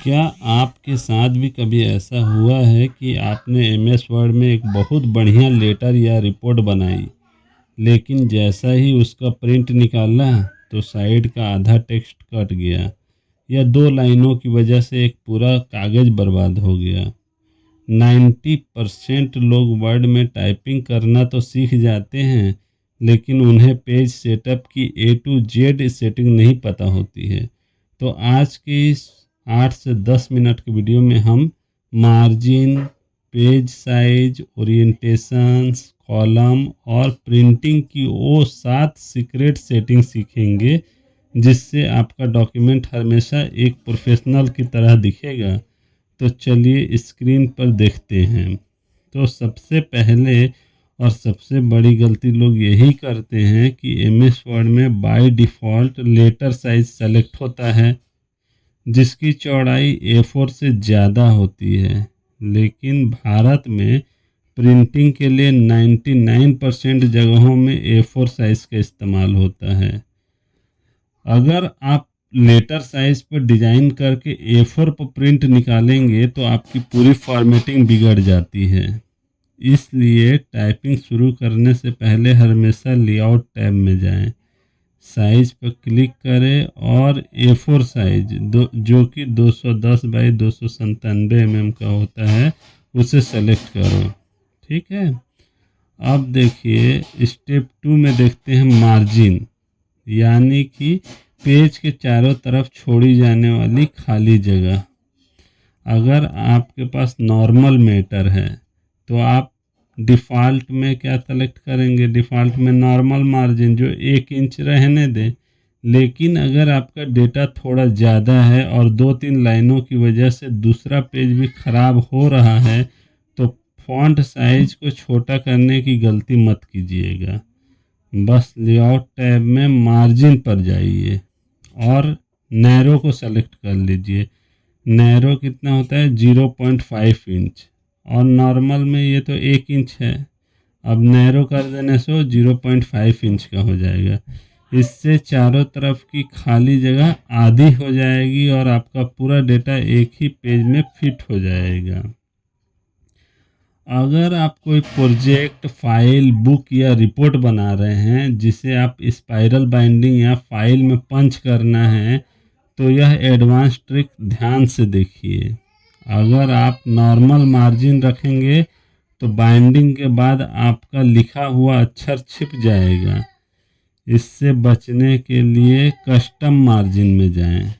क्या आपके साथ भी कभी ऐसा हुआ है कि आपने एमएस वर्ड में एक बहुत बढ़िया लेटर या रिपोर्ट बनाई, लेकिन जैसा ही उसका प्रिंट निकाला तो साइड का आधा टेक्स्ट कट गया या दो लाइनों की वजह से एक पूरा कागज़ बर्बाद हो गया। 90% लोग वर्ड में टाइपिंग करना तो सीख जाते हैं, लेकिन उन्हें पेज सेटअप की ए टू जेड सेटिंग नहीं पता होती है। तो आज के इस 8 से 10 मिनट के वीडियो में हम margin, page size, orientations, column और प्रिंटिंग की वो 7 सीक्रेट सेटिंग सीखेंगे जिससे आपका डॉक्यूमेंट हमेशा एक प्रोफेशनल की तरह दिखेगा। तो चलिए स्क्रीन पर देखते हैं। तो सबसे पहले और सबसे बड़ी गलती लोग यही करते हैं कि एमएस वर्ड में by default letter size select होता है जिसकी चौड़ाई A4 से ज़्यादा होती है, लेकिन भारत में प्रिंटिंग के लिए 99% जगहों में A4 साइज़ का इस्तेमाल होता है। अगर आप लेटर साइज पर डिज़ाइन करके A4 पर प्रिंट निकालेंगे तो आपकी पूरी फॉर्मेटिंग बिगड़ जाती है। इसलिए टाइपिंग शुरू करने से पहले हमेशा लेआउट टैब में जाएं, साइज पर क्लिक करें और A4 साइज जो कि 210 बाई 297 mm का होता है उसे सेलेक्ट करो। ठीक है। अब देखिए स्टेप 2 में देखते हैं मार्जिन, यानी कि पेज के चारों तरफ छोड़ी जाने वाली खाली जगह। अगर आपके पास नॉर्मल मैटर है तो आप डिफ़ॉल्ट में क्या सेलेक्ट करेंगे, डिफ़ॉल्ट में नॉर्मल मार्जिन जो 1 इंच रहने दें। लेकिन अगर आपका डेटा थोड़ा ज़्यादा है और 2-3 लाइनों की वजह से दूसरा पेज भी ख़राब हो रहा है तो फॉन्ट साइज को छोटा करने की गलती मत कीजिएगा। बस लेआउट टैब में मार्जिन पर जाइए और नैरो को सेलेक्ट कर लीजिए। नैरो कितना होता है 0.5 इंच और नॉर्मल में ये तो 1 इंच है। अब नैरो कर देने से 0.5 इंच का हो जाएगा। इससे चारों तरफ की खाली जगह आधी हो जाएगी और आपका पूरा डेटा एक ही पेज में फिट हो जाएगा। अगर आप कोई प्रोजेक्ट, फाइल, बुक या रिपोर्ट बना रहे हैं जिसे आप स्पाइरल बाइंडिंग या फाइल में पंच करना है तो यह एडवांस ट्रिक ध्यान से देखिए। अगर आप नॉर्मल मार्जिन रखेंगे तो बाइंडिंग के बाद आपका लिखा हुआ अक्षर छिप जाएगा। इससे बचने के लिए कस्टम मार्जिन में जाएं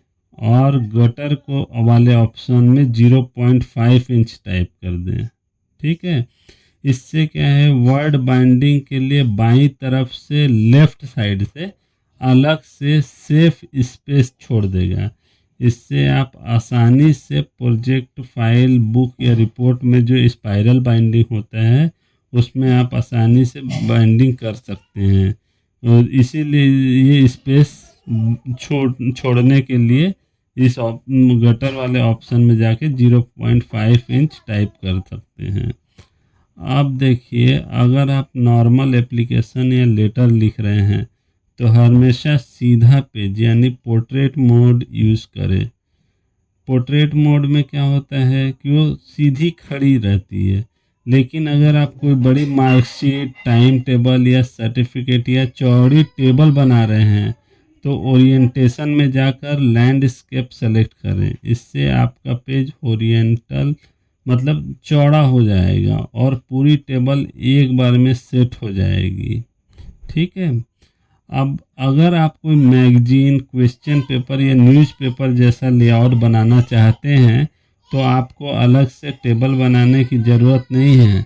और गटर को वाले ऑप्शन में 0.5 इंच टाइप कर दें। ठीक है। इससे क्या है, वर्ड बाइंडिंग के लिए बाईं तरफ से लेफ्ट साइड से अलग से सेफ स्पेस छोड़ देगा। इससे आप आसानी से प्रोजेक्ट, फाइल, बुक या रिपोर्ट में जो स्पाइरल बाइंडिंग होता है उसमें आप आसानी से बाइंडिंग कर सकते हैं। और इसीलिए ये स्पेस छोड़ने के लिए इस गटर वाले ऑप्शन में जाके 0.5 इंच टाइप कर सकते हैं। अब देखिए, अगर आप नॉर्मल एप्लीकेशन या लेटर लिख रहे हैं तो हमेशा सीधा पेज यानी पोर्ट्रेट मोड यूज़ करें। पोर्ट्रेट मोड में क्या होता है कि वो सीधी खड़ी रहती है, लेकिन अगर आप कोई बड़ी मार्कशीट, टाइम टेबल या सर्टिफिकेट या चौड़ी टेबल बना रहे हैं तो ओरिएंटेशन में जाकर लैंडस्केप सेलेक्ट करें। इससे आपका पेज ओरिएंटल मतलब चौड़ा हो जाएगा और पूरी टेबल एक बार में सेट हो जाएगी। ठीक है। अब अगर आप कोई मैगजीन, क्वेश्चन पेपर या न्यूज़पेपर जैसा लेआउट बनाना चाहते हैं तो आपको अलग से टेबल बनाने की ज़रूरत नहीं है।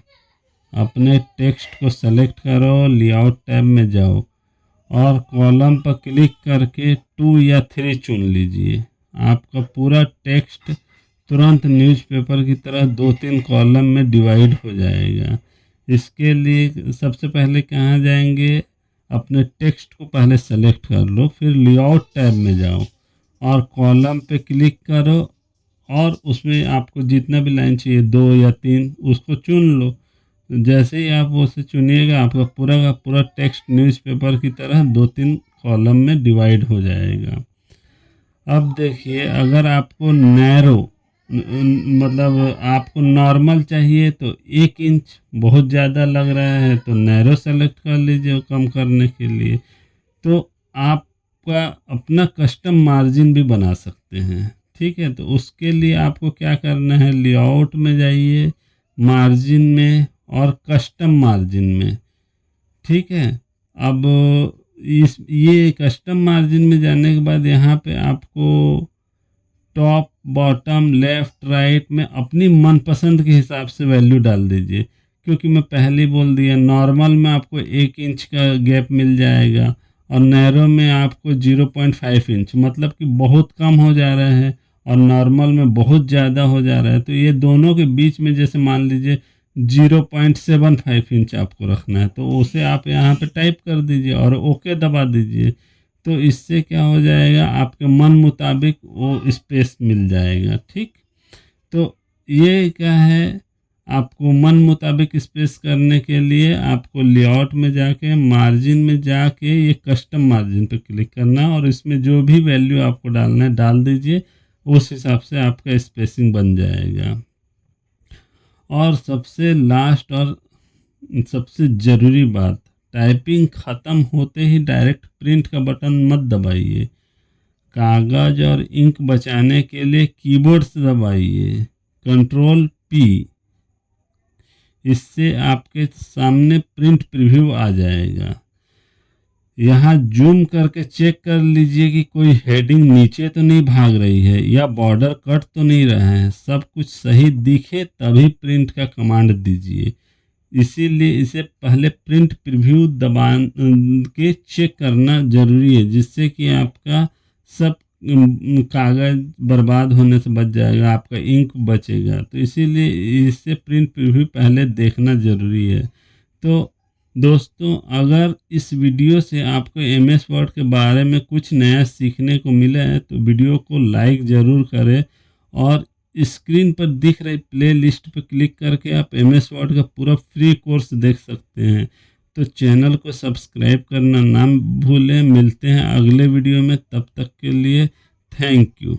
अपने टेक्स्ट को सेलेक्ट करो, लेआउट टैब में जाओ और कॉलम पर क्लिक करके 2 या 3 चुन लीजिए। आपका पूरा टेक्स्ट तुरंत न्यूज़पेपर की तरह 2-3 कॉलम में डिवाइड हो जाएगा। इसके लिए सबसे पहले कहाँ जाएंगे, अपने टेक्स्ट को पहले सेलेक्ट कर लो, फिर लेआउट टैब में जाओ और कॉलम पे क्लिक करो और उसमें आपको जितना भी लाइन चाहिए 2 या 3 उसको चुन लो। जैसे ही आप उसे चुनिएगा आपका पूरा का पूरा टेक्स्ट न्यूज़पेपर की तरह 2-3 कॉलम में डिवाइड हो जाएगा। अब देखिए, अगर आपको नैरो मतलब आपको नॉर्मल चाहिए तो 1 इंच बहुत ज़्यादा लग रहा है तो नैरो सेलेक्ट कर लीजिए कम करने के लिए। तो आपका अपना कस्टम मार्जिन भी बना सकते हैं। ठीक है, तो उसके लिए आपको क्या करना है, लेआउट में जाइए, मार्जिन में और कस्टम मार्जिन में। ठीक है, अब इस ये कस्टम मार्जिन में जाने के बाद यहाँ पे आपको टॉप बॉटम लेफ्ट राइट में अपनी मनपसंद के हिसाब से वैल्यू डाल दीजिए। क्योंकि मैं पहले ही बोल दिया, नॉर्मल में आपको 1 इंच का गैप मिल जाएगा और नैरो में आपको 0.5 इंच, मतलब कि बहुत कम हो जा रहा है और नॉर्मल में बहुत ज़्यादा हो जा रहा है। तो ये दोनों के बीच में जैसे मान लीजिए 0.75 इंच आपको रखना है, तो उसे आप यहाँ पे टाइप कर दीजिए और ओके दबा दीजिए। तो इससे क्या हो जाएगा, आपके मन मुताबिक वो स्पेस मिल जाएगा। ठीक, तो ये क्या है, आपको मन मुताबिक स्पेस करने के लिए आपको लेआउट में जाके मार्जिन में जाके ये कस्टम मार्जिन पे क्लिक करना है और इसमें जो भी वैल्यू आपको डालना है डाल दीजिए। उस हिसाब से आपका स्पेसिंग बन जाएगा। और सबसे लास्ट और सबसे ज़रूरी बात, टाइपिंग ख़त्म होते ही डायरेक्ट प्रिंट का बटन मत दबाइए। कागज़ और इंक बचाने के लिए कीबोर्ड से दबाइए Ctrl+P। इससे आपके सामने प्रिंट प्रीव्यू आ जाएगा। यहाँ जूम करके चेक कर लीजिए कि कोई हेडिंग नीचे तो नहीं भाग रही है या बॉर्डर कट तो नहीं रहा है। सब कुछ सही दिखे तभी प्रिंट का कमांड दीजिए। इसीलिए इसे पहले प्रिंट प्रीव्यू दबा के चेक करना ज़रूरी है, जिससे कि आपका सब कागज़ बर्बाद होने से बच जाएगा, आपका इंक बचेगा। तो इसीलिए इससे प्रिंट प्रीव्यू पहले देखना ज़रूरी है। तो दोस्तों, अगर इस वीडियो से आपको एमएस वर्ड के बारे में कुछ नया सीखने को मिला है तो वीडियो को लाइक ज़रूर करें और स्क्रीन पर दिख रही प्ले लिस्ट पर क्लिक करके आप एमएस वर्ड का पूरा फ्री कोर्स देख सकते हैं। तो चैनल को सब्सक्राइब करना ना भूलें। मिलते हैं अगले वीडियो में, तब तक के लिए थैंक यू।